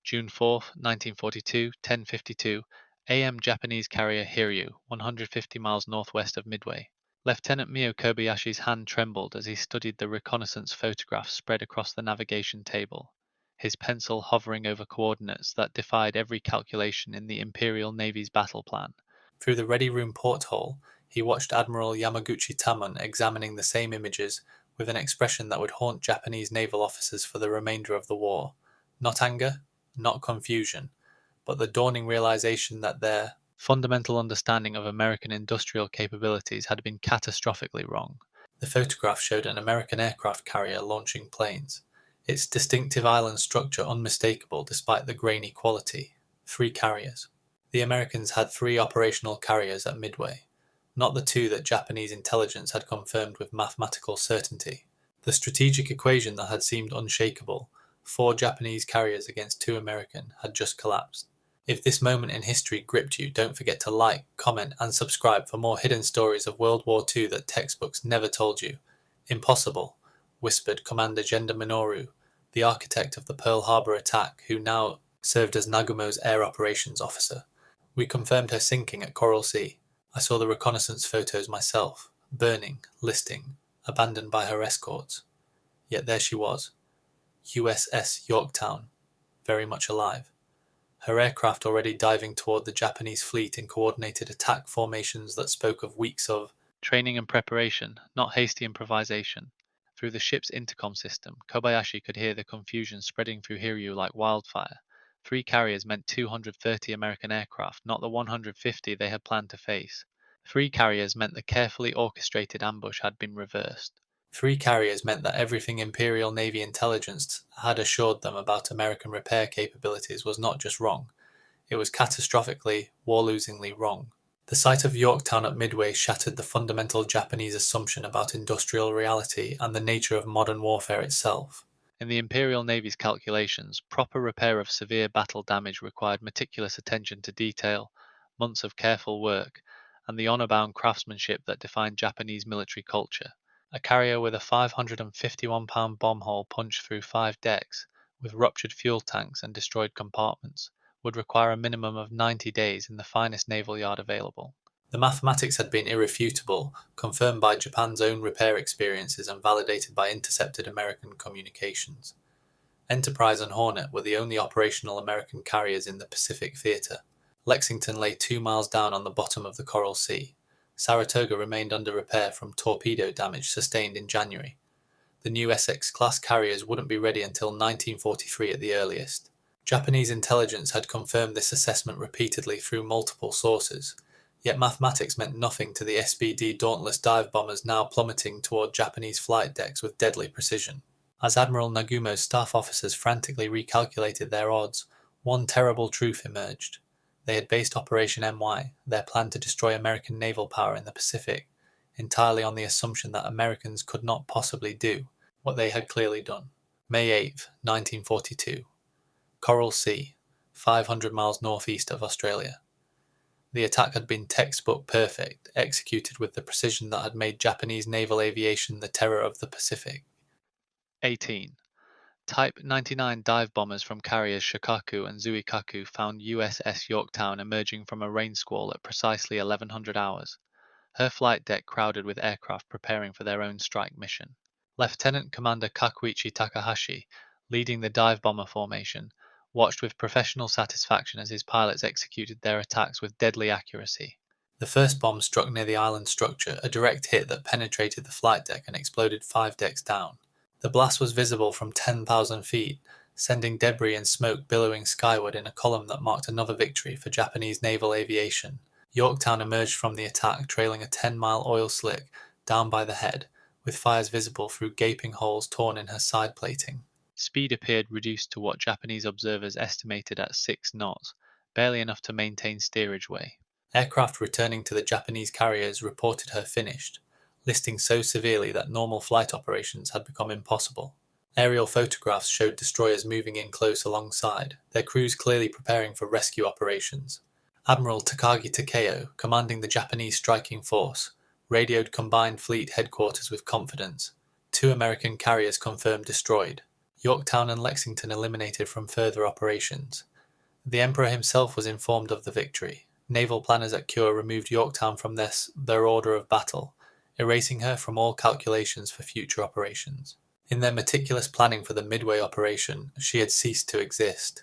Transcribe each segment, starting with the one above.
June 4th, 1942, 10:52 a.m. Japanese carrier Hiryu, 150 miles northwest of Midway. Lieutenant Mio Kobayashi's hand trembled as he studied the reconnaissance photographs spread across the navigation table, his pencil hovering over coordinates that defied every calculation in the Imperial Navy's battle plan. Through the ready room porthole, he watched Admiral Yamaguchi Tamon examining the same images with an expression that would haunt Japanese naval officers for the remainder of the war. Not anger, not confusion, but the dawning realization that their fundamental understanding of American industrial capabilities had been catastrophically wrong. The photograph showed an American aircraft carrier launching planes, its distinctive island structure unmistakable despite the grainy quality. 3 carriers. The Americans had 3 operational carriers at Midway, not the 2 that Japanese intelligence had confirmed with mathematical certainty. The strategic equation that had seemed unshakable, 4 Japanese carriers against 2 American, had just collapsed. If this moment in history gripped you, don't forget to like, comment, and subscribe for more hidden stories of World War II that textbooks never told you. Impossible, whispered Commander Genda Minoru, the architect of the Pearl Harbor attack, who now served as Nagumo's air operations officer. We confirmed her sinking at Coral Sea. I saw the reconnaissance photos myself, burning, listing, abandoned by her escorts. Yet there she was, USS Yorktown, very much alive. Her aircraft already diving toward the Japanese fleet in coordinated attack formations that spoke of weeks of training and preparation, not hasty improvisation. Through the ship's intercom system, Kobayashi could hear the confusion spreading through Hiryu like wildfire. 3 carriers meant 230 American aircraft, not the 150 they had planned to face. 3 carriers meant the carefully orchestrated ambush had been reversed. 3 carriers meant that everything Imperial Navy intelligence had assured them about American repair capabilities was not just wrong, it was catastrophically, war-losingly wrong. The sight of Yorktown at Midway shattered the fundamental Japanese assumption about industrial reality and the nature of modern warfare itself. In the Imperial Navy's calculations, proper repair of severe battle damage required meticulous attention to detail, months of careful work, and the honor-bound craftsmanship that defined Japanese military culture. A carrier with a 551-pound bomb hull punched through 5 decks, with ruptured fuel tanks and destroyed compartments, would require a minimum of 90 days in the finest naval yard available. The mathematics had been irrefutable, confirmed by Japan's own repair experiences and validated by intercepted American communications. Enterprise and Hornet were the only operational American carriers in the Pacific theater. Lexington lay 2 miles down on the bottom of the Coral Sea. Saratoga remained under repair from torpedo damage sustained in January. The new Essex-class carriers wouldn't be ready until 1943 at the earliest. Japanese intelligence had confirmed this assessment repeatedly through multiple sources, yet mathematics meant nothing to the SBD Dauntless dive bombers now plummeting toward Japanese flight decks with deadly precision. As Admiral Nagumo's staff officers frantically recalculated their odds, one terrible truth emerged. They had based Operation MY, their plan to destroy American naval power in the Pacific, entirely on the assumption that Americans could not possibly do what they had clearly done. May 8, 1942. Coral Sea, 500 miles northeast of Australia. The attack had been textbook perfect, executed with the precision that had made Japanese naval aviation the terror of the Pacific. 18. Type 99 dive bombers from carriers Shokaku and Zuikaku found USS Yorktown emerging from a rain squall at precisely 1100 hours, her flight deck crowded with aircraft preparing for their own strike mission. Lieutenant Commander Kakuichi Takahashi, leading the dive bomber formation, watched with professional satisfaction as his pilots executed their attacks with deadly accuracy. The first bomb struck near the island structure, a direct hit that penetrated the flight deck and exploded 5 decks down. The blast was visible from 10,000 feet, sending debris and smoke billowing skyward in a column that marked another victory for Japanese naval aviation. Yorktown emerged from the attack trailing a 10-mile oil slick down by the head, with fires visible through gaping holes torn in her side plating. Speed appeared reduced to what Japanese observers estimated at 6 knots, barely enough to maintain steerage way. Aircraft returning to the Japanese carriers reported her finished, listing so severely that normal flight operations had become impossible. Aerial photographs showed destroyers moving in close alongside, their crews clearly preparing for rescue operations. Admiral Takagi Takeo, commanding the Japanese striking force, radioed Combined Fleet headquarters with confidence. 2 American carriers confirmed destroyed. Yorktown and Lexington eliminated from further operations. The Emperor himself was informed of the victory. Naval planners at Kure removed Yorktown from their order of battle, erasing her from all calculations for future operations. In their meticulous planning for the Midway operation, she had ceased to exist.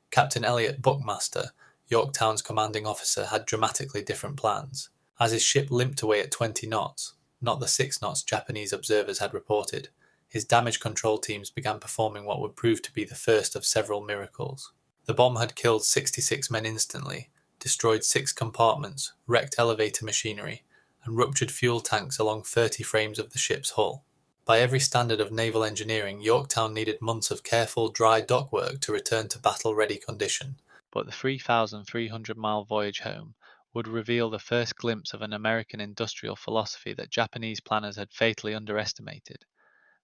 Captain Elliot Buckmaster, Yorktown's commanding officer, had dramatically different plans. As his ship limped away at 20 knots, not the 6 knots Japanese observers had reported, his damage control teams began performing what would prove to be the first of several miracles. The bomb had killed 66 men instantly, destroyed 6 compartments, wrecked elevator machinery, and ruptured fuel tanks along 30 frames of the ship's hull. By every standard of naval engineering, Yorktown needed months of careful dry dock work to return to battle-ready condition. But the 3,300-mile voyage home would reveal the first glimpse of an American industrial philosophy that Japanese planners had fatally underestimated.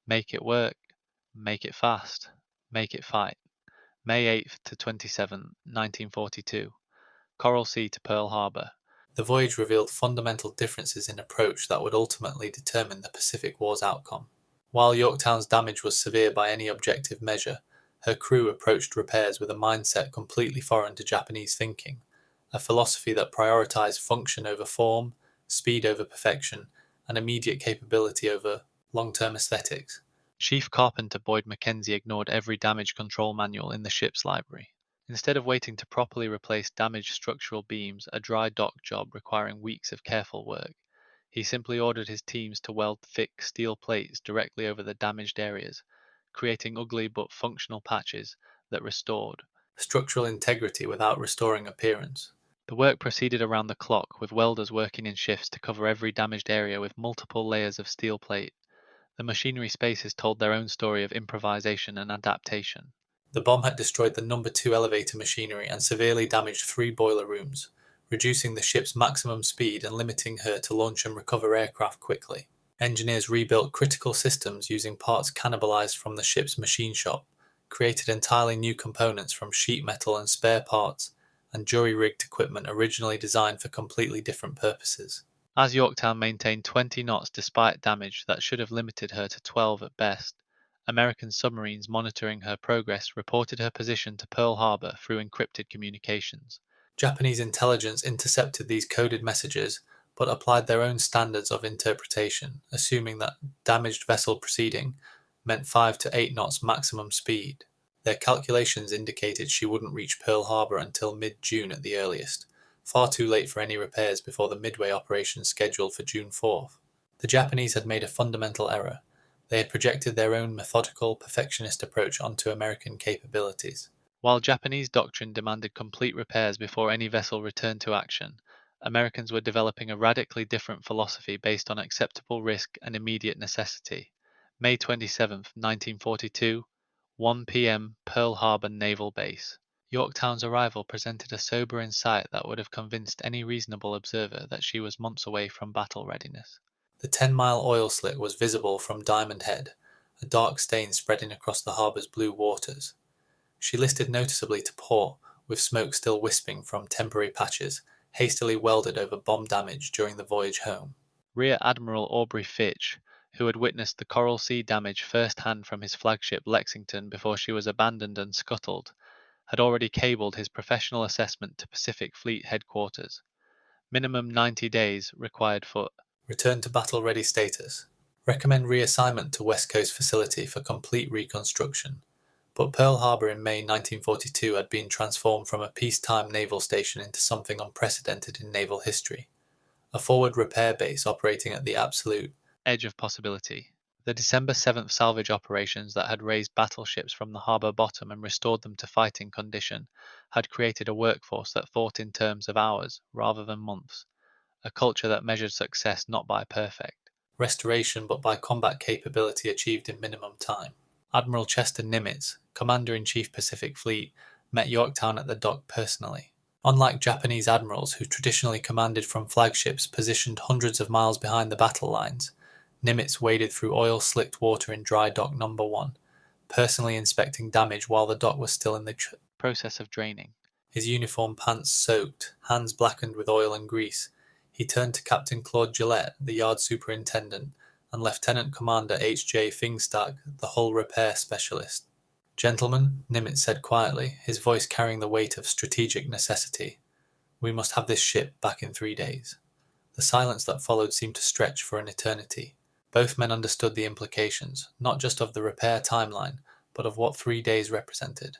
Make it work, make it fast, make it fight. May 8th to 27th, 1942. Coral Sea to Pearl Harbor. The voyage revealed fundamental differences in approach that would ultimately determine the Pacific War's outcome. While Yorktown's damage was severe by any objective measure, her crew approached repairs with a mindset completely foreign to Japanese thinking, a philosophy that prioritized function over form, speed over perfection, and immediate capability over long-term aesthetics. Chief Carpenter Boyd Mackenzie ignored every damage control manual in the ship's library. Instead of waiting to properly replace damaged structural beams, a dry dock job requiring weeks of careful work, he simply ordered his teams to weld thick steel plates directly over the damaged areas, creating ugly but functional patches that restored structural integrity without restoring appearance. The work proceeded around the clock, with welders working in shifts to cover every damaged area with multiple layers of steel plate. The machinery spaces told their own story of improvisation and adaptation. The bomb had destroyed the No. 2 elevator machinery and severely damaged 3 boiler rooms, reducing the ship's maximum speed and limiting her to launch and recover aircraft quickly. Engineers rebuilt critical systems using parts cannibalized from the ship's machine shop, created entirely new components from sheet metal and spare parts, and jury-rigged equipment originally designed for completely different purposes. As Yorktown maintained 20 knots despite damage that should have limited her to 12 at best, American submarines monitoring her progress reported her position to Pearl Harbor through encrypted communications. Japanese intelligence intercepted these coded messages, but applied their own standards of interpretation, assuming that damaged vessel proceeding meant 5 to 8 knots maximum speed. Their calculations indicated she wouldn't reach Pearl Harbor until mid-June at the earliest, far too late for any repairs before the Midway operation scheduled for June 4th. The Japanese had made a fundamental error. They had projected their own methodical, perfectionist approach onto American capabilities. While Japanese doctrine demanded complete repairs before any vessel returned to action, Americans were developing a radically different philosophy based on acceptable risk and immediate necessity. May 27, 1942, 1 p.m. Pearl Harbor Naval Base. Yorktown's arrival presented a sobering sight that would have convinced any reasonable observer that she was months away from battle readiness. The 10-mile oil slick was visible from Diamond Head, a dark stain spreading across the harbor's blue waters. She listed noticeably to port, with smoke still wisping from temporary patches, hastily welded over bomb damage during the voyage home. Rear Admiral Aubrey Fitch, who had witnessed the Coral Sea damage first-hand from his flagship Lexington before she was abandoned and scuttled, had already cabled his professional assessment to Pacific Fleet headquarters. Minimum 90 days required for return to battle-ready status. Recommend reassignment to West Coast facility for complete reconstruction. But Pearl Harbor in May 1942 had been transformed from a peacetime naval station into something unprecedented in naval history. A forward repair base operating at the absolute edge of possibility. The December 7th salvage operations that had raised battleships from the harbor bottom and restored them to fighting condition had created a workforce that thought in terms of hours rather than months. A culture that measured success not by perfect restoration but by combat capability achieved in minimum time. Admiral Chester Nimitz, Commander-in-Chief Pacific Fleet, met Yorktown at the dock personally. Unlike Japanese admirals who traditionally commanded from flagships positioned hundreds of miles behind the battle lines, Nimitz waded through oil-slicked water in dry dock No. 1, personally inspecting damage while the dock was still in the process of draining. His uniform pants soaked, hands blackened with oil and grease, he turned to Captain Claude Gillette, the yard superintendent, and Lieutenant Commander H. J. Fingstag, the hull repair specialist. Gentlemen, Nimitz said quietly, his voice carrying the weight of strategic necessity, we must have this ship back in 3 days. The silence that followed seemed to stretch for an eternity. Both men understood the implications, not just of the repair timeline, but of what 3 days represented.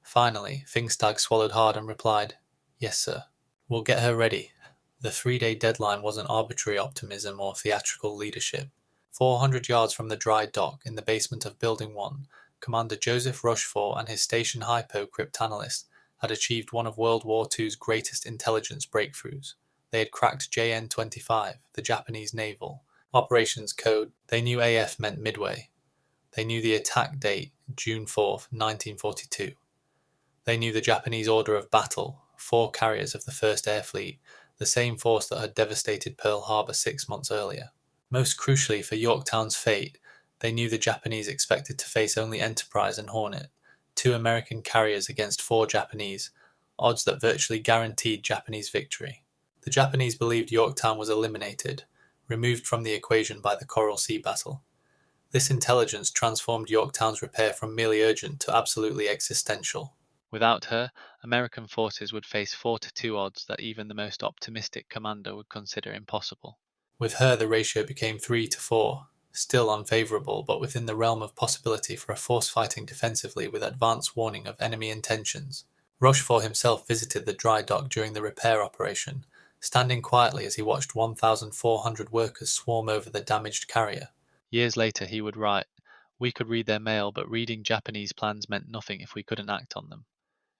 Finally, Pfingstag swallowed hard and replied, Yes, sir. We'll get her ready. The 3 day deadline wasn't arbitrary optimism or theatrical leadership. 400 yards from the dry dock, in the basement of Building 1, Commander Joseph Rochefort and his station hypo cryptanalyst had achieved one of World War II's greatest intelligence breakthroughs. They had cracked JN-25, the Japanese naval operations code. They knew AF meant Midway. They knew the attack date, June 4th, 1942. They knew the Japanese order of battle, 4 carriers of the First Air Fleet, the same force that had devastated Pearl Harbor 6 months earlier. Most crucially for Yorktown's fate, they knew the Japanese expected to face only Enterprise and Hornet, 2 American carriers against 4 Japanese, odds that virtually guaranteed Japanese victory. The Japanese believed Yorktown was eliminated, removed from the equation by the Coral Sea battle. This intelligence transformed Yorktown's repair from merely urgent to absolutely existential. Without her, American forces would face 4-2 odds that even the most optimistic commander would consider impossible. With her the ratio became 3-4, still unfavourable, but within the realm of possibility for a force fighting defensively with advance warning of enemy intentions. Rochefort himself visited the dry dock during the repair operation, standing quietly as he watched 1,400 workers swarm over the damaged carrier. Years later he would write, "We could read their mail, but reading Japanese plans meant nothing if we couldn't act on them.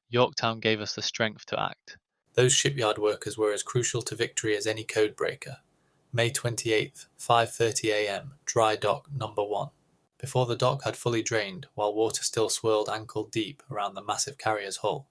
Yorktown gave us the strength to act." Those shipyard workers were as crucial to victory as any codebreaker. May 28th, 5:30 a.m., dry dock number 1. Before the dock had fully drained, while water still swirled ankle deep around the massive carrier's hull,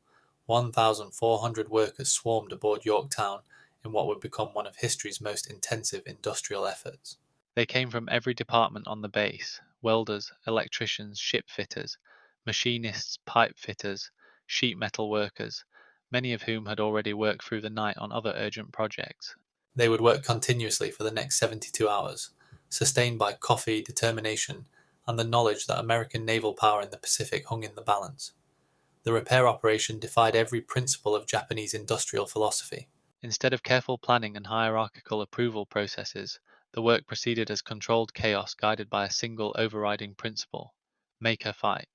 1,400 workers swarmed aboard Yorktown in what would become one of history's most intensive industrial efforts. They came from every department on the base: welders, electricians, ship fitters, machinists, pipe fitters, sheet metal workers, many of whom had already worked through the night on other urgent projects. They would work continuously for the next 72 hours, sustained by coffee, determination, and the knowledge that American naval power in the Pacific hung in the balance. The repair operation defied every principle of Japanese industrial philosophy. Instead of careful planning and hierarchical approval processes, the work proceeded as controlled chaos guided by a single overriding principle: make her fight.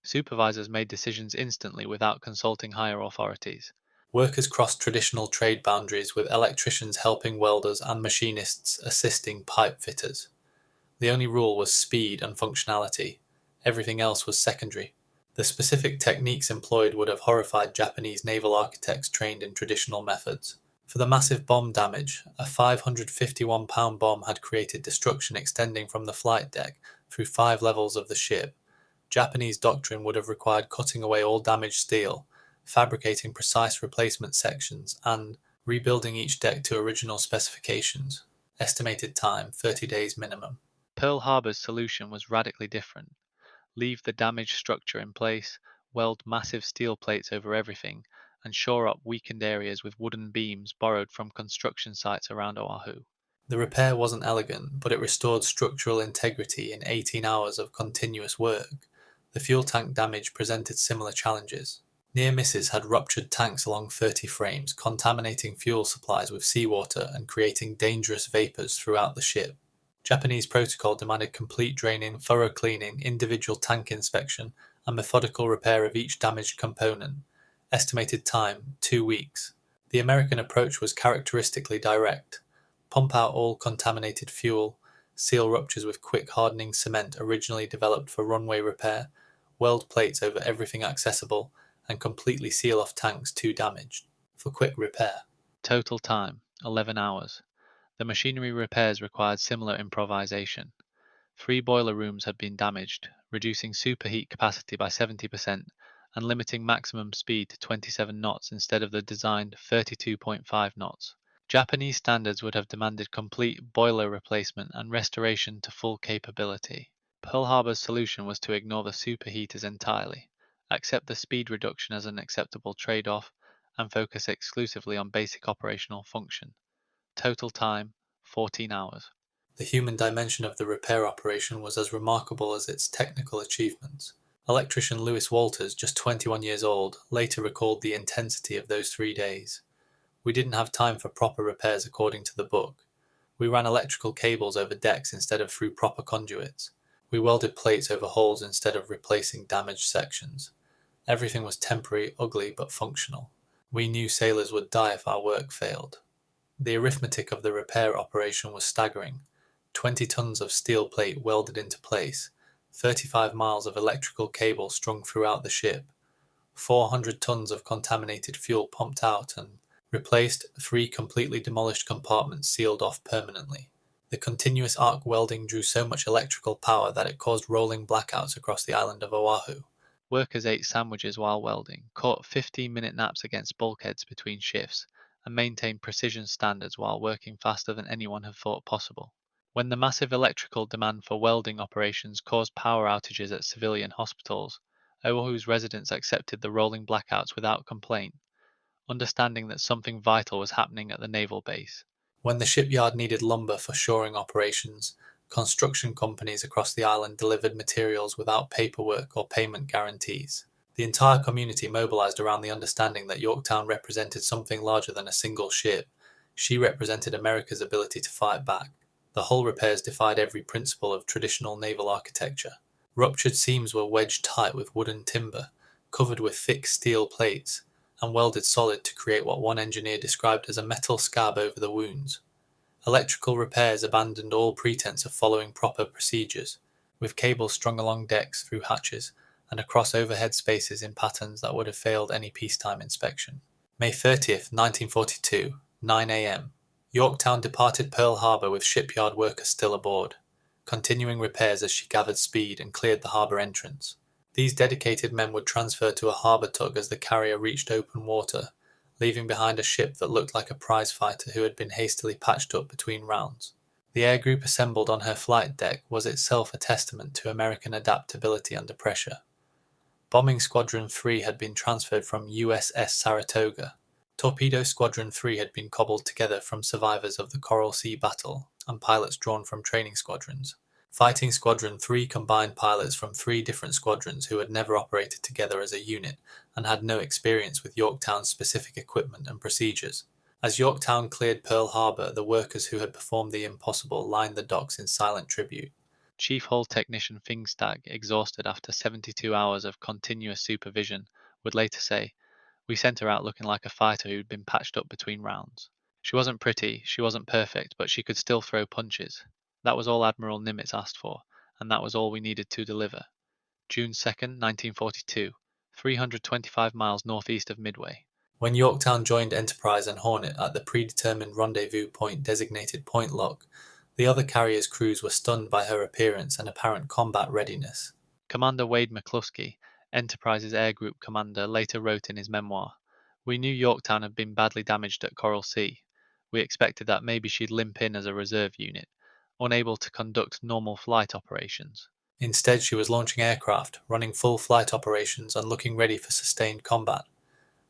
Supervisors made decisions instantly without consulting higher authorities. Workers crossed traditional trade boundaries, with electricians helping welders and machinists assisting pipe fitters. The only rule was speed and functionality. Everything else was secondary. The specific techniques employed would have horrified Japanese naval architects trained in traditional methods. For the massive bomb damage, a 551-pound bomb had created destruction extending from the flight deck through 5 levels of the ship. Japanese doctrine would have required cutting away all damaged steel, fabricating precise replacement sections, and rebuilding each deck to original specifications. Estimated time, 30 days minimum. Pearl Harbor's solution was radically different: leave the damaged structure in place, weld massive steel plates over everything, and shore up weakened areas with wooden beams borrowed from construction sites around Oahu. The repair wasn't elegant, but it restored structural integrity in 18 hours of continuous work. The fuel tank damage presented similar challenges. Near misses had ruptured tanks along 30 frames, contaminating fuel supplies with seawater and creating dangerous vapors throughout the ship. Japanese protocol demanded complete draining, thorough cleaning, individual tank inspection, and methodical repair of each damaged component. Estimated time, 2 weeks. The American approach was characteristically direct. Pump out all contaminated fuel, seal ruptures with quick hardening cement originally developed for runway repair, weld plates over everything accessible, and completely seal off tanks too damaged, for quick repair. Total time, 11 hours. The machinery repairs required similar improvisation. 3 boiler rooms had been damaged, reducing superheat capacity by 70% and limiting maximum speed to 27 knots instead of the designed 32.5 knots. Japanese standards would have demanded complete boiler replacement and restoration to full capability. Pearl Harbor's solution was to ignore the superheaters entirely, accept the speed reduction as an acceptable trade-off, and focus exclusively on basic operational function. Total time, 14 hours. The human dimension of the repair operation was as remarkable as its technical achievements. Electrician Lewis Walters, just 21 years old, later recalled the intensity of those 3 days. We didn't have time for proper repairs according to the book. We ran electrical cables over decks instead of through proper conduits. We welded plates over holes instead of replacing damaged sections. Everything was temporary, ugly, but functional. We knew sailors would die if our work failed. The arithmetic of the repair operation was staggering. 20 tons of steel plate welded into place, 35 miles of electrical cable strung throughout the ship, 400 tons of contaminated fuel pumped out and replaced, 3 completely demolished compartments sealed off permanently. The continuous arc welding drew so much electrical power that it caused rolling blackouts across the island of Oahu. Workers ate sandwiches while welding, caught 15-minute naps against bulkheads between shifts, and maintained precision standards while working faster than anyone had thought possible. When the massive electrical demand for welding operations caused power outages at civilian hospitals, Oahu's residents accepted the rolling blackouts without complaint, understanding that something vital was happening at the naval base. When the shipyard needed lumber for shoring operations, construction companies across the island delivered materials without paperwork or payment guarantees. The entire community mobilized around the understanding that Yorktown represented something larger than a single ship. She represented America's ability to fight back. The hull repairs defied every principle of traditional naval architecture. Ruptured seams were wedged tight with wooden timber, covered with thick steel plates, and welded solid to create what one engineer described as a metal scab over the wounds. Electrical repairs abandoned all pretense of following proper procedures, with cables strung along decks through hatches and across overhead spaces in patterns that would have failed any peacetime inspection. May 30th, 1942, 9 a.m. Yorktown departed Pearl Harbor with shipyard workers still aboard, continuing repairs as she gathered speed and cleared the harbor entrance. These dedicated men would transfer to a harbor tug as the carrier reached open water, leaving behind a ship that looked like a prize fighter who had been hastily patched up between rounds. The air group assembled on her flight deck was itself a testament to American adaptability under pressure. Bombing Squadron 3 had been transferred from USS Saratoga. Torpedo Squadron 3 had been cobbled together from survivors of the Coral Sea Battle and pilots drawn from training squadrons. Fighting Squadron 3 combined pilots from 3 different squadrons who had never operated together as a unit and had no experience with Yorktown's specific equipment and procedures. As Yorktown cleared Pearl Harbor, the workers who had performed the impossible lined the docks in silent tribute. Chief Hull Technician Fingstag, exhausted after 72 hours of continuous supervision, would later say, "We sent her out looking like a fighter who'd been patched up between rounds. She wasn't pretty, she wasn't perfect, but she could still throw punches. That was all Admiral Nimitz asked for, and that was all we needed to deliver." June 2nd, 1942, 325 miles northeast of Midway. When Yorktown joined Enterprise and Hornet at the predetermined rendezvous point designated Point Lock, the other carriers' crews were stunned by her appearance and apparent combat readiness. Commander Wade McCluskey, Enterprise's air group commander, later wrote in his memoir, "We knew Yorktown had been badly damaged at Coral Sea. We expected that maybe she'd limp in as a reserve unit, unable to conduct normal flight operations." Instead, she was launching aircraft, running full flight operations and looking ready for sustained combat.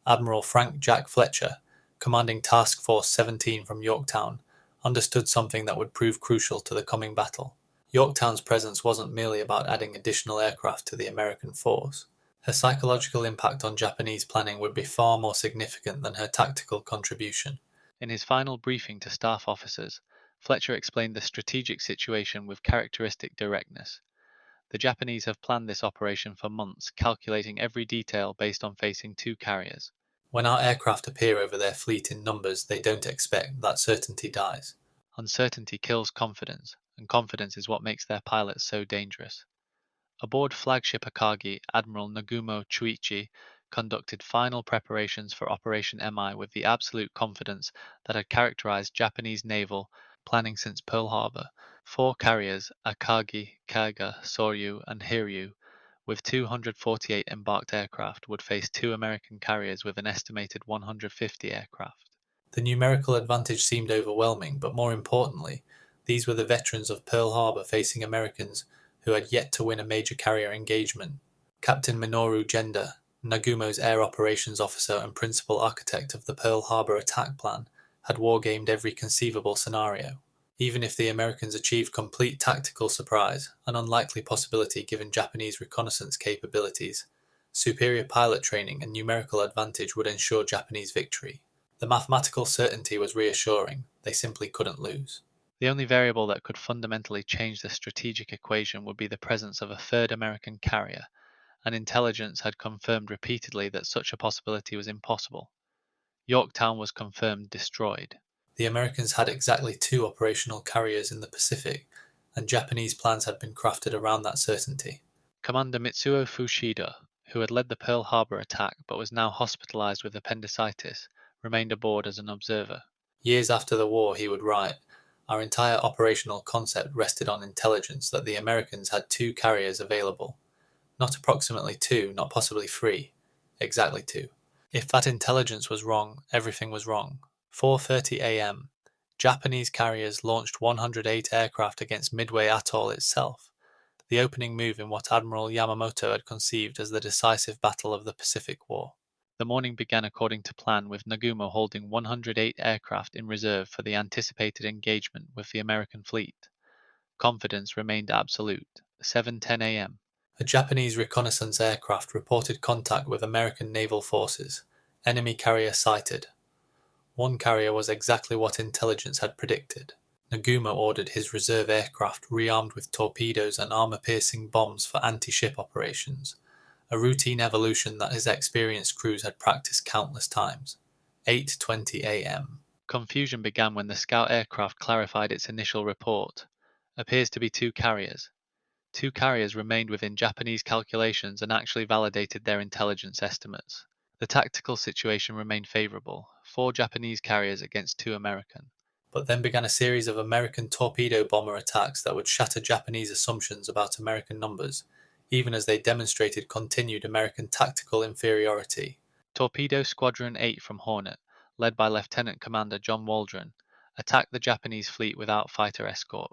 Admiral Frank Jack Fletcher, commanding Task Force 17 from Yorktown, understood something that would prove crucial to the coming battle. Yorktown's presence wasn't merely about adding additional aircraft to the American force. Her psychological impact on Japanese planning would be far more significant than her tactical contribution. In his final briefing to staff officers, Fletcher explained the strategic situation with characteristic directness. "The Japanese have planned this operation for months, calculating every detail based on facing 2 carriers. When our aircraft appear over their fleet in numbers they don't expect, that certainty dies. Uncertainty kills confidence, and confidence is what makes their pilots so dangerous." Aboard flagship Akagi, Admiral Nagumo Chuichi conducted final preparations for Operation Mi with the absolute confidence that had characterized Japanese naval planning since Pearl Harbor. 4 carriers, Akagi, Kaga, Soryu, and Hiryu, with 248 embarked aircraft, would face 2 American carriers with an estimated 150 aircraft. The numerical advantage seemed overwhelming, but more importantly, these were the veterans of Pearl Harbor facing Americans who had yet to win a major carrier engagement. Captain Minoru Genda, Nagumo's air operations officer and principal architect of the Pearl Harbor attack plan, had wargamed every conceivable scenario. Even if the Americans achieved complete tactical surprise, an unlikely possibility given Japanese reconnaissance capabilities, superior pilot training and numerical advantage would ensure Japanese victory. The mathematical certainty was reassuring, they simply couldn't lose. The only variable that could fundamentally change the strategic equation would be the presence of a third American carrier, and intelligence had confirmed repeatedly that such a possibility was impossible. Yorktown was confirmed destroyed. The Americans had exactly 2 operational carriers in the Pacific, and Japanese plans had been crafted around that certainty. Commander Mitsuo Fushida, who had led the Pearl Harbor attack but was now hospitalized with appendicitis, remained aboard as an observer. Years after the war, he would write, "Our entire operational concept rested on intelligence that the Americans had 2 carriers available. Not approximately 2, not possibly 3. Exactly 2. If that intelligence was wrong, everything was wrong." 4:30 a.m. Japanese carriers launched 108 aircraft against Midway Atoll itself, the opening move in what Admiral Yamamoto had conceived as the decisive battle of the Pacific War. The morning began according to plan, with Nagumo holding 108 aircraft in reserve for the anticipated engagement with the American fleet. Confidence remained absolute. 7:10 a.m. A Japanese reconnaissance aircraft reported contact with American naval forces. Enemy carrier sighted. One carrier was exactly what intelligence had predicted. Nagumo ordered his reserve aircraft rearmed with torpedoes and armor-piercing bombs for anti-ship operations, a routine evolution that his experienced crews had practiced countless times. 8:20 a.m. Confusion began when the scout aircraft clarified its initial report. Appears to be 2 carriers. 2 carriers remained within Japanese calculations and actually validated their intelligence estimates. The tactical situation remained favorable. 4 Japanese carriers against 2 American. But then began a series of American torpedo bomber attacks that would shatter Japanese assumptions about American numbers, even as they demonstrated continued American tactical inferiority. Torpedo Squadron 8 from Hornet, led by Lieutenant Commander John Waldron, attacked the Japanese fleet without fighter escort.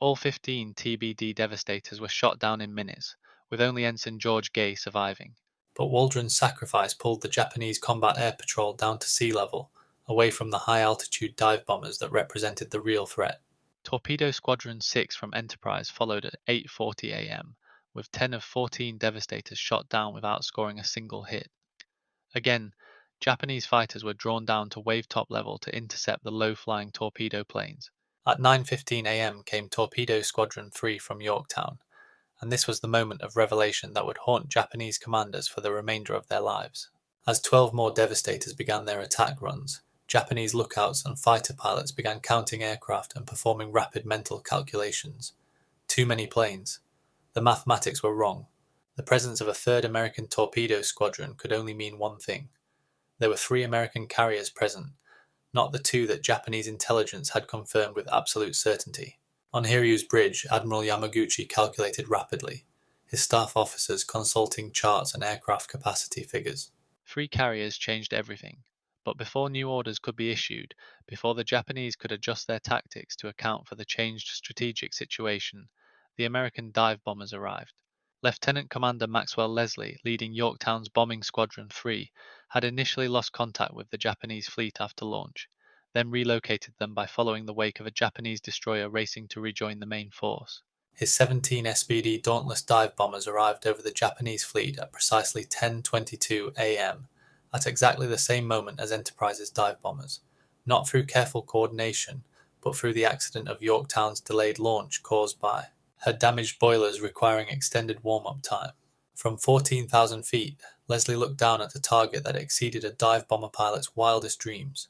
All 15 TBD Devastators were shot down in minutes, with only Ensign George Gay surviving. But Waldron's sacrifice pulled the Japanese combat air patrol down to sea level, away from the high-altitude dive bombers that represented the real threat. Torpedo Squadron 6 from Enterprise followed at 8:40 a.m., with 10 of 14 Devastators shot down without scoring a single hit. Again, Japanese fighters were drawn down to wave-top level to intercept the low-flying torpedo planes. At 9:15 a.m. came Torpedo Squadron 3 from Yorktown, and this was the moment of revelation that would haunt Japanese commanders for the remainder of their lives. As 12 more Devastators began their attack runs, Japanese lookouts and fighter pilots began counting aircraft and performing rapid mental calculations. Too many planes. The mathematics were wrong. The presence of a third American torpedo squadron could only mean one thing. There were 3 American carriers present, not the 2 that Japanese intelligence had confirmed with absolute certainty. On Hiryu's bridge, Admiral Yamaguchi calculated rapidly, his staff officers consulting charts and aircraft capacity figures. 3 carriers changed everything, but before new orders could be issued, before the Japanese could adjust their tactics to account for the changed strategic situation, the American dive bombers arrived. Lieutenant Commander Maxwell Leslie, leading Yorktown's Bombing Squadron 3, had initially lost contact with the Japanese fleet after launch, then relocated them by following the wake of a Japanese destroyer racing to rejoin the main force. His 17 SPD Dauntless dive bombers arrived over the Japanese fleet at precisely 10:22 a.m., at exactly the same moment as Enterprise's dive bombers, not through careful coordination, but through the accident of Yorktown's delayed launch caused by her damaged boilers requiring extended warm-up time. From 14,000 feet, Leslie looked down at a target that exceeded a dive bomber pilot's wildest dreams.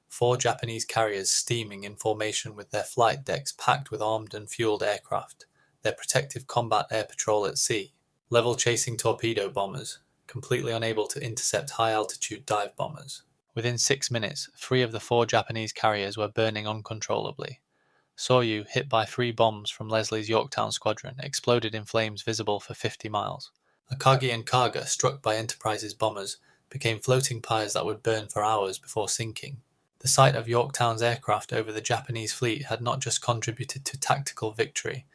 4 Japanese carriers steaming in formation with their flight decks packed with armed and fueled aircraft, their protective combat air patrol at sea, level-chasing torpedo bombers, completely unable to intercept high-altitude dive bombers. Within 6 minutes, 3 of the 4 Japanese carriers were burning uncontrollably. Soryu, hit by 3 bombs from Leslie's Yorktown squadron, exploded in flames visible for 50 miles. Akagi and Kaga, struck by Enterprise's bombers, became floating pyres that would burn for hours before sinking. The sight of Yorktown's aircraft over the Japanese fleet had not just contributed to tactical victory,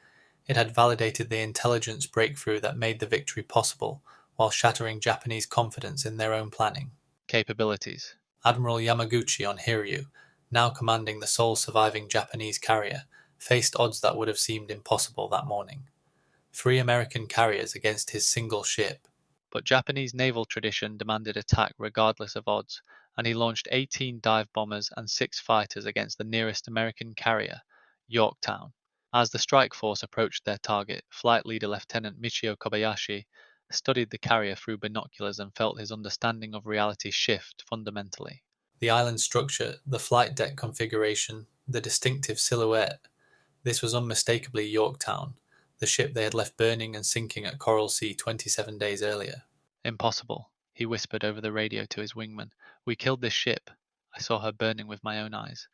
it had validated the intelligence breakthrough that made the victory possible, while shattering Japanese confidence in their own planning. Capabilities. Admiral Yamaguchi on Hiryu, now commanding the sole surviving Japanese carrier, faced odds that would have seemed impossible that morning. 3 American carriers against his single ship. But Japanese naval tradition demanded attack regardless of odds, and he launched 18 dive bombers and 6 fighters against the nearest American carrier, Yorktown. As the strike force approached their target, Flight Leader Lieutenant Michio Kobayashi studied the carrier through binoculars and felt his understanding of reality shift fundamentally. The island structure, the flight deck configuration, the distinctive silhouette. This was unmistakably Yorktown, the ship they had left burning and sinking at Coral Sea 27 days earlier. Impossible, he whispered over the radio to his wingman. We killed this ship. I saw her burning with my own eyes.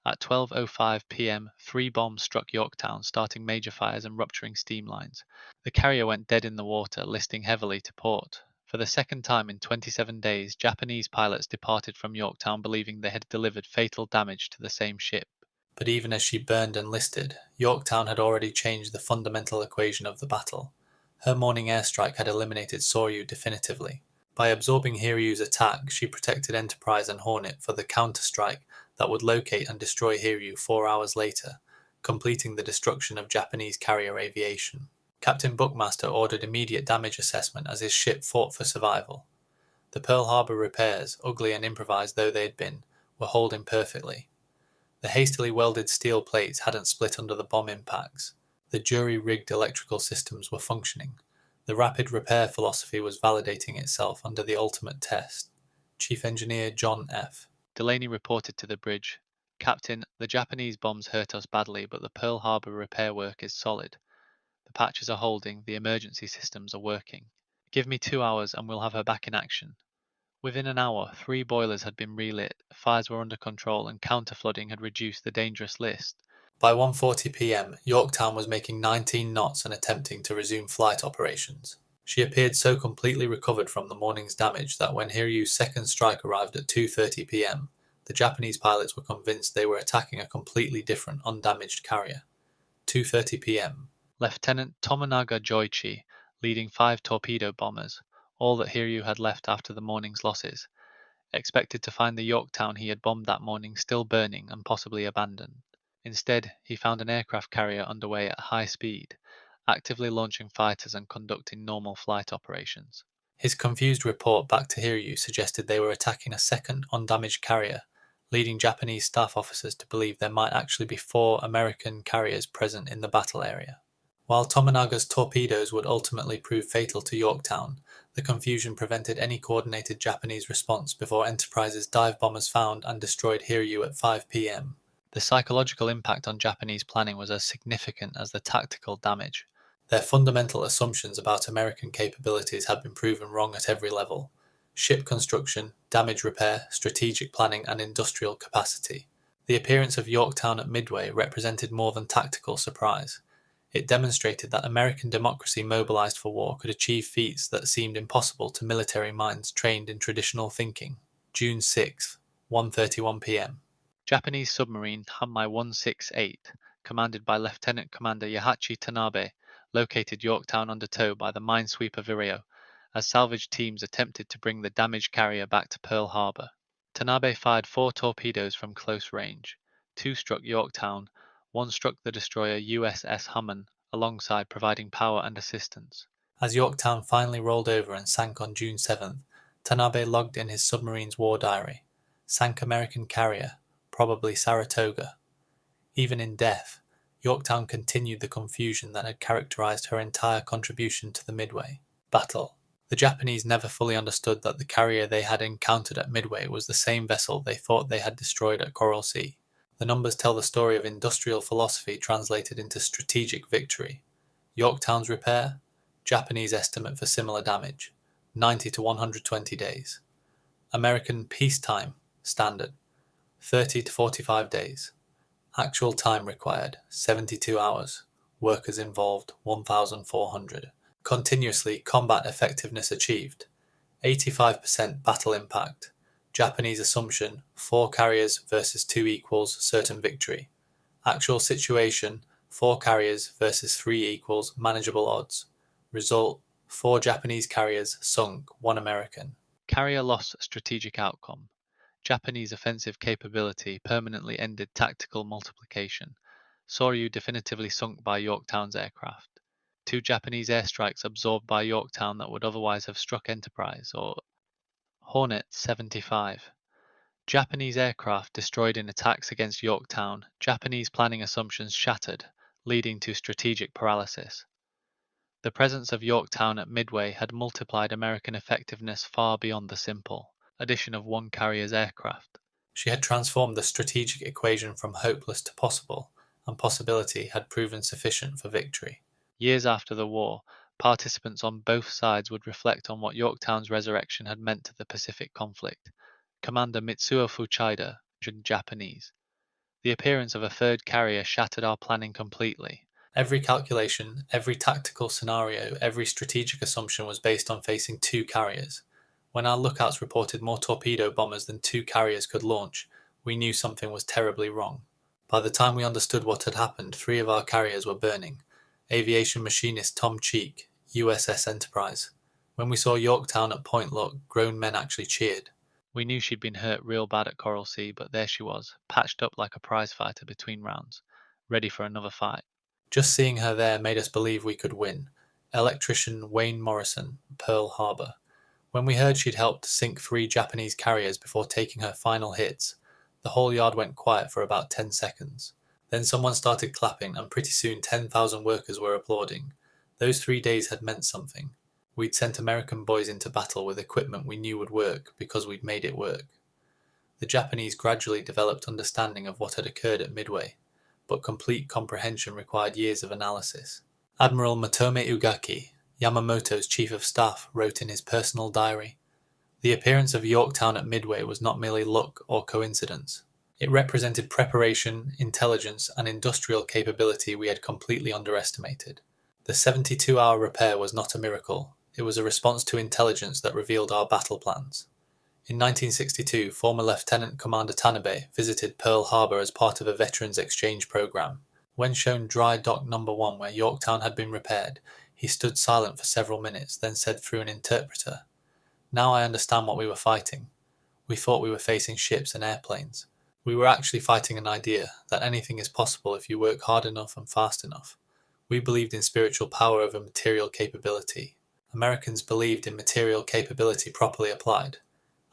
At 12:05 p.m., 3 bombs struck Yorktown, starting major fires and rupturing steam lines. The carrier went dead in the water, listing heavily to port. For the second time in 27 days, Japanese pilots departed from Yorktown believing they had delivered fatal damage to the same ship. But even as she burned and listed, Yorktown had already changed the fundamental equation of the battle. Her morning airstrike had eliminated Soryu definitively. By absorbing Hiryu's attack, she protected Enterprise and Hornet for the counterstrike that would locate and destroy Hiryu 4 hours later, completing the destruction of Japanese carrier aviation. Captain Buckmaster ordered immediate damage assessment as his ship fought for survival. The Pearl Harbor repairs, ugly and improvised though they had been, were holding perfectly. The hastily welded steel plates hadn't split under the bomb impacts. The jury-rigged electrical systems were functioning. The rapid repair philosophy was validating itself under the ultimate test. Chief Engineer John F. Delaney reported to the bridge. Captain, the Japanese bombs hurt us badly, but the Pearl Harbor repair work is solid. The patches are holding, the emergency systems are working. Give me 2 hours and we'll have her back in action. Within an hour, 3 boilers had been relit, fires were under control, and counter-flooding had reduced the dangerous list. By 1:40 p.m., Yorktown was making 19 knots and attempting to resume flight operations. She appeared so completely recovered from the morning's damage that when Hiryu's second strike arrived at 2:30 p.m., the Japanese pilots were convinced they were attacking a completely different, undamaged carrier. 2:30 p.m. Lieutenant Tomonaga Joichi, leading 5 torpedo bombers, all that Hiryu had left after the morning's losses, expected to find the Yorktown he had bombed that morning still burning and possibly abandoned. Instead, he found an aircraft carrier underway at high speed, actively launching fighters and conducting normal flight operations. His confused report back to Hiryu suggested they were attacking a second, undamaged carrier, leading Japanese staff officers to believe there might actually be 4 American carriers present in the battle area. While Tomonaga's torpedoes would ultimately prove fatal to Yorktown, the confusion prevented any coordinated Japanese response before Enterprise's dive bombers found and destroyed Hiryu at 5 p.m. The psychological impact on Japanese planning was as significant as the tactical damage. Their fundamental assumptions about American capabilities had been proven wrong at every level: ship construction, damage repair, strategic planning, and industrial capacity. The appearance of Yorktown at Midway represented more than tactical surprise. It demonstrated that American democracy mobilized for war could achieve feats that seemed impossible to military minds trained in traditional thinking. June 6th, 1:31 p.m. Japanese submarine Hanmei 168, commanded by Lieutenant Commander Yahachi Tanabe, located Yorktown under tow by the minesweeper Vireo, as salvage teams attempted to bring the damaged carrier back to Pearl Harbor. Tanabe fired 4 torpedoes from close range. 2 struck Yorktown, 1 struck the destroyer USS Hamon, alongside providing power and assistance. As Yorktown finally rolled over and sank on June 7th, Tanabe logged in his submarine's war diary: sank American carrier, probably Saratoga. Even in death, Yorktown continued the confusion that had characterized her entire contribution to the Midway battle. The Japanese never fully understood that the carrier they had encountered at Midway was the same vessel they thought they had destroyed at Coral Sea. The numbers tell the story of industrial philosophy translated into strategic victory. Yorktown's repair, Japanese estimate for similar damage, 90 to 120 days. American peacetime standard, 30 to 45 days. Actual time required, 72 hours. Workers involved, 1,400. Continuously combat effectiveness achieved, 85% battle impact. Japanese assumption, 4 carriers versus 2 equals certain victory. Actual situation, 4 carriers versus 3 equals manageable odds. Result, 4 Japanese carriers sunk, 1 American. Carrier loss strategic outcome. Japanese offensive capability permanently ended tactical multiplication. Soryu definitively sunk by Yorktown's aircraft. 2 Japanese airstrikes absorbed by Yorktown that would otherwise have struck Enterprise, or Hornet 75. Japanese aircraft destroyed in attacks against Yorktown, Japanese planning assumptions shattered, leading to strategic paralysis. The presence of Yorktown at Midway had multiplied American effectiveness far beyond the simple addition of one carrier's aircraft. She had transformed the strategic equation from hopeless to possible, and possibility had proven sufficient for victory. Years after the war, participants on both sides would reflect on what Yorktown's resurrection had meant to the Pacific conflict. Commander Mitsuo Fuchida, Japanese. The appearance of a third carrier shattered our planning completely. Every calculation, every tactical scenario, every strategic assumption was based on facing 2 carriers. When our lookouts reported more torpedo bombers than 2 carriers could launch, we knew something was terribly wrong. By the time we understood what had happened, 3 of our carriers were burning. Aviation machinist Tom Cheek, USS Enterprise. When we saw Yorktown at point lock, grown men actually cheered. We knew she'd been hurt real bad at Coral Sea, but there she was, patched up like a prize fighter between rounds, ready for another fight. Just seeing her there made us believe we could win. Electrician Wayne Morrison, Pearl Harbor. When we heard she'd helped sink 3 Japanese carriers before taking her final hits, the whole yard went quiet for about 10 seconds. Then someone started clapping, and pretty soon 10,000 workers were applauding. Those 3 days had meant something. We'd sent American boys into battle with equipment we knew would work because we'd made it work. The Japanese gradually developed understanding of what had occurred at Midway, but complete comprehension required years of analysis. Admiral Matome Ugaki, Yamamoto's chief of staff, wrote in his personal diary, "The appearance of Yorktown at Midway was not merely luck or coincidence. It represented preparation, intelligence, and industrial capability we had completely underestimated. The 72-hour repair was not a miracle. It was a response to intelligence that revealed our battle plans." In 1962, former Lieutenant Commander Tanabe visited Pearl Harbor as part of a veterans exchange program. When shown Dry Dock No. 1 where Yorktown had been repaired, he stood silent for several minutes, then said through an interpreter, "Now I understand what we were fighting. We thought we were facing ships and airplanes. We were actually fighting an idea that anything is possible if you work hard enough and fast enough. We believed in spiritual power over material capability. Americans believed in material capability properly applied."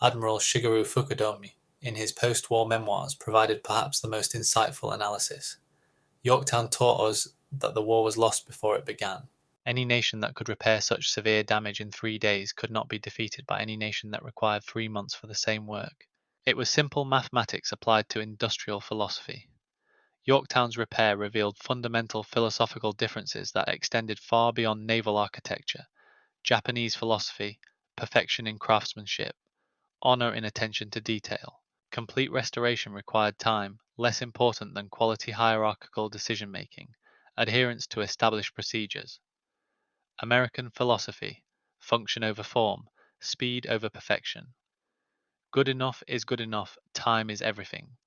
Admiral Shigeru Fukudomi, in his post-war memoirs, provided perhaps the most insightful analysis. Yorktown taught us that the war was lost before it began. Any nation that could repair such severe damage in 3 days could not be defeated by any nation that required 3 months for the same work. It was simple mathematics applied to industrial philosophy. Yorktown's repair revealed fundamental philosophical differences that extended far beyond naval architecture, Japanese philosophy, perfection in craftsmanship, honor in attention to detail. Complete restoration required time, less important than quality hierarchical decision-making, adherence to established procedures. American philosophy, function over form, speed over perfection. Good enough is good enough, time is everything.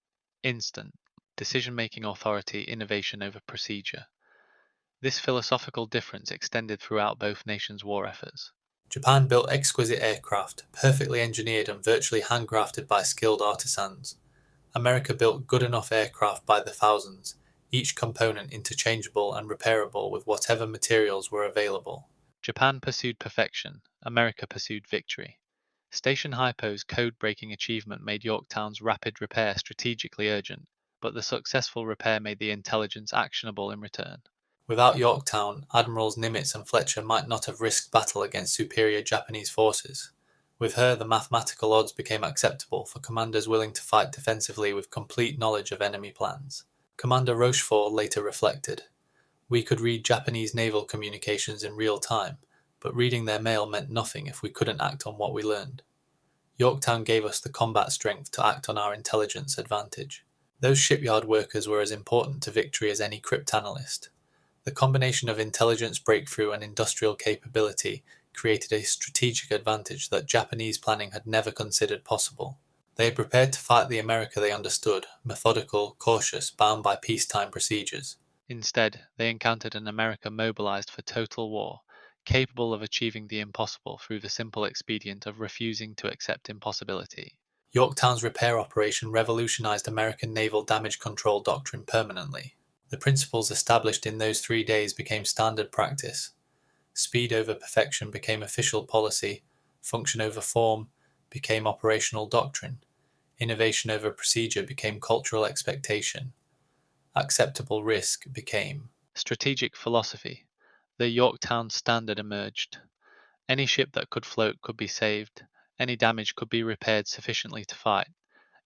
Instant, decision-making authority, innovation over procedure. This philosophical difference extended throughout both nations' war efforts. Japan built exquisite aircraft, perfectly engineered and virtually handcrafted by skilled artisans. America built good enough aircraft by the thousands, each component interchangeable and repairable with whatever materials were available. Japan pursued perfection, America pursued victory. Station Hypo's code-breaking achievement made Yorktown's rapid repair strategically urgent, but the successful repair made the intelligence actionable in return. Without Yorktown, Admirals Nimitz and Fletcher might not have risked battle against superior Japanese forces. With her, the mathematical odds became acceptable for commanders willing to fight defensively with complete knowledge of enemy plans. Commander Rochefort later reflected, "We could read Japanese naval communications in real time, but reading their mail meant nothing if we couldn't act on what we learned. Yorktown gave us the combat strength to act on our intelligence advantage." Those shipyard workers were as important to victory as any cryptanalyst. The combination of intelligence breakthrough and industrial capability created a strategic advantage that Japanese planning had never considered possible. They had prepared to fight the America they understood, methodical, cautious, bound by peacetime procedures. Instead, they encountered an America mobilized for total war, capable of achieving the impossible through the simple expedient of refusing to accept impossibility. Yorktown's repair operation revolutionized American naval damage control doctrine permanently. The principles established in those 3 days became standard practice. Speed over perfection became official policy, function over form became operational doctrine, innovation over procedure became cultural expectation, acceptable risk became strategic philosophy. The Yorktown Standard emerged. Any ship that could float could be saved. Any damage could be repaired sufficiently to fight.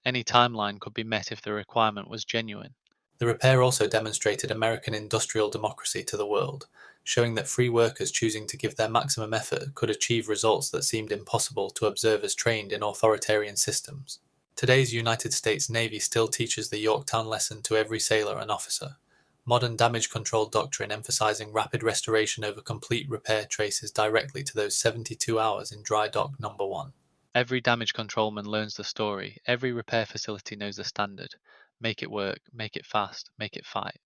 Any timeline could be met if the requirement was genuine. The repair also demonstrated American industrial democracy to the world, showing that free workers choosing to give their maximum effort could achieve results that seemed impossible to observers trained in authoritarian systems. Today's United States Navy still teaches the Yorktown lesson to every sailor and officer. Modern damage control doctrine emphasizing rapid restoration over complete repair traces directly to those 72 hours in dry dock number 1. Every damage controlman learns the story. Every repair facility knows the standard. Make it work, make it fast, make it fight.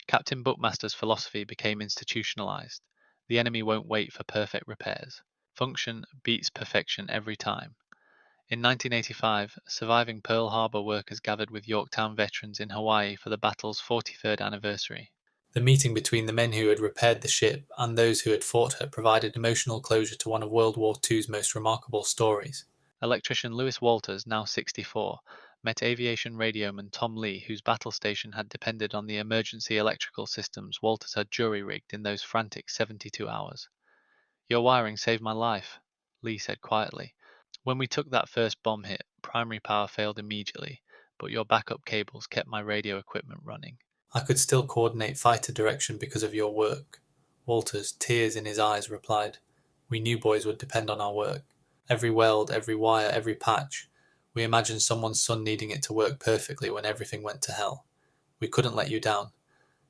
Captain Buckmaster's philosophy became institutionalized. The enemy won't wait for perfect repairs. Function beats perfection every time. In 1985, surviving Pearl Harbor workers gathered with Yorktown veterans in Hawaii for the battle's 43rd anniversary. The meeting between the men who had repaired the ship and those who had fought her provided emotional closure to one of World War II's most remarkable stories. Electrician Lewis Walters, now 64, met aviation radioman Tom Lee, whose battle station had depended on the emergency electrical systems Walters had jury-rigged in those frantic 72 hours. "Your wiring saved my life," Lee said quietly. "When we took that first bomb hit, primary power failed immediately, but your backup cables kept my radio equipment running." I could still coordinate fighter direction because of your work. Walters, tears in his eyes, replied, "We knew boys would depend on our work. Every weld, every wire, every patch. We imagined someone's son needing it to work perfectly when everything went to hell. We couldn't let you down."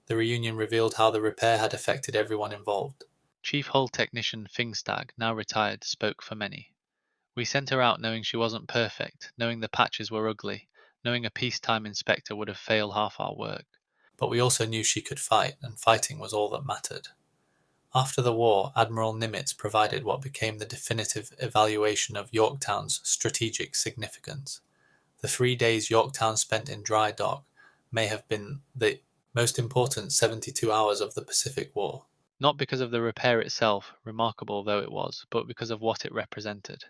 The reunion revealed how the repair had affected everyone involved. Chief hull technician Fingstag, now retired, spoke for many. "We sent her out knowing she wasn't perfect, knowing the patches were ugly, knowing a peacetime inspector would have failed half our work. But we also knew she could fight, and fighting was all that mattered. After the war, Admiral Nimitz provided what became the definitive evaluation of Yorktown's strategic significance. The 3 days Yorktown spent in dry dock may have been the most important 72 hours of the Pacific War. Not because of the repair itself, remarkable though it was, but because of what it represented.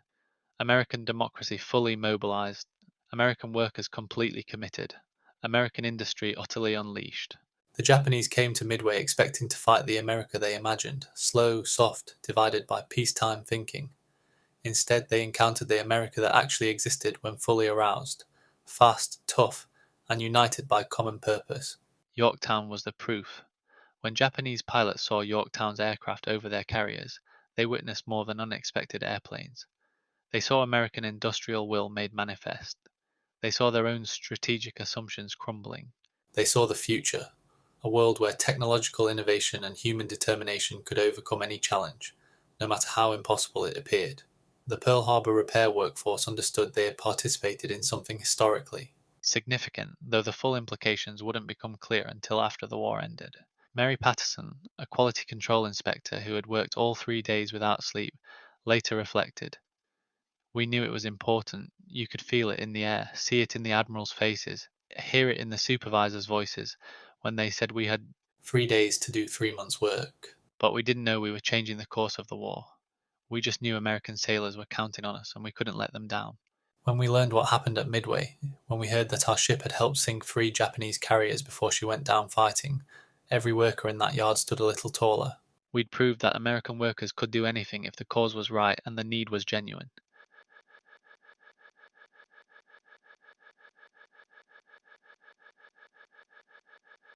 American democracy fully mobilized, American workers completely committed, American industry utterly unleashed. The Japanese came to Midway expecting to fight the America they imagined, slow, soft, divided by peacetime thinking. Instead, they encountered the America that actually existed when fully aroused, fast, tough, and united by common purpose. Yorktown was the proof. When Japanese pilots saw Yorktown's aircraft over their carriers, they witnessed more than unexpected airplanes. They saw American industrial will made manifest. They saw their own strategic assumptions crumbling. They saw the future, a world where technological innovation and human determination could overcome any challenge, no matter how impossible it appeared. The Pearl Harbor repair workforce understood they had participated in something historically significant, though the full implications wouldn't become clear until after the war ended. Mary Patterson, a quality control inspector who had worked all 3 days without sleep, later reflected, "We knew it was important. You could feel it in the air, see it in the admirals' faces, hear it in the supervisors' voices when they said we had 3 days to do 3 months' work. But we didn't know we were changing the course of the war. We just knew American sailors were counting on us and we couldn't let them down." When we learned what happened at Midway, when we heard that our ship had helped sink 3 Japanese carriers before she went down fighting, every worker in that yard stood a little taller. We'd proved that American workers could do anything if the cause was right and the need was genuine.